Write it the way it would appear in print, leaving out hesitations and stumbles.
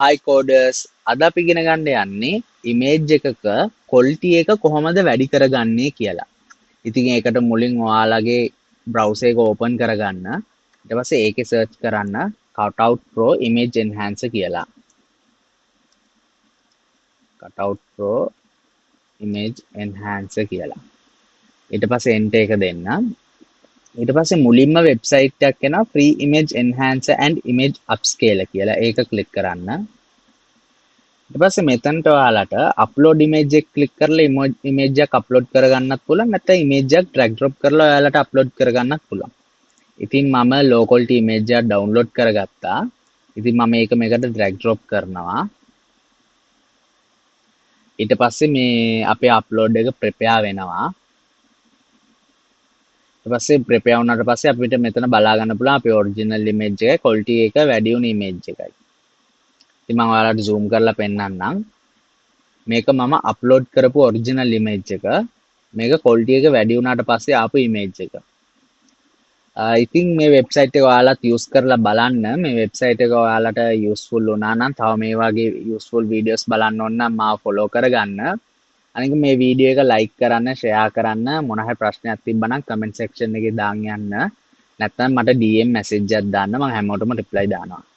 Hi coders, අද අපි ඉගෙන ගන්න යන්නේ image එකක quality එක කොහොමද වැඩි කරගන්නේ කියලා. ඉතින් ඒකට මුලින් ඔයාලගේ browser එක open කරගන්න. ඊට පස්සේ ඒකේ search කරන්න Cutout Pro Image Enhancer කියලා. Cutout Pro Image Enhancer කියලා. ඊට පස්සේ enter එක දෙන්න. ඊට පස්සේ මුලින්ම website එකක් එනවා Free Image Enhancer and Image Upscaler කියලා. ඒක click කරන්න. ඊට පස්සේ මෙතනට ඔයාලට අප්ලෝඩ් ඉමේජ් එක ක්ලික් කරලා ඉමේජ් එකක් අප්ලෝඩ් කරගන්නත් පුළුවන් නැත්නම් ඉමේජ් එකක් ඩ්‍රැග් ඩ්‍රොප් කරලා ඔයාලට අප්ලෝඩ් කරගන්නත් පුළුවන්. ඉතින් මම ලෝ ක්වොලිටි ඉමේජ් එකක් ඩවුන්ලෝඩ් කරගත්තා. ඉතින් මම මේක මේකට ඩ්‍රැග් ඩ්‍රොප් කරනවා. ඊට පස්සේ මේ අපේ අප්ලෝඩ් එක ප්‍රෙපෙයාර් වෙනවා. ඊට පස්සේ ප්‍රෙපෙයාර් වුණාට පස්සේ අපිට මෙතන බලා ගන්න පුළුවන් අපේ ඔරිජිනල් ඉමේජ් එකයි ක්වොලිටි එක වැඩි වුණ ඉමේජ් එකයි. ඉතින් මම ඔයාලට zoom කරලා පෙන්නන්නම්. මේක මම අප්ලෝඩ් කරපු ඔරිජිනල් ඉමේජ් එක. මේක quality එක වැඩි වුණාට පස්සේ ආපු ඉමේජ් එක. ඉතින් මේ වෙබ්සයිට් එක ඔයාලත් use කරලා බලන්න. මේ වෙබ්සයිට් එක ඔයාලට useful වුණා නම් තව මේ වගේ useful videos බලන්න ඕන නම් මාව follow කරගන්න. අනික මේ වීඩියෝ එක like කරන්න, share කරන්න. මොන හරි ප්‍රශ්නයක් තිබ්බනම් comment section එකේ දාන්න යන්න. නැත්නම් මට DM message එකක් දාන්න. මම හැමෝටම reply දානවා.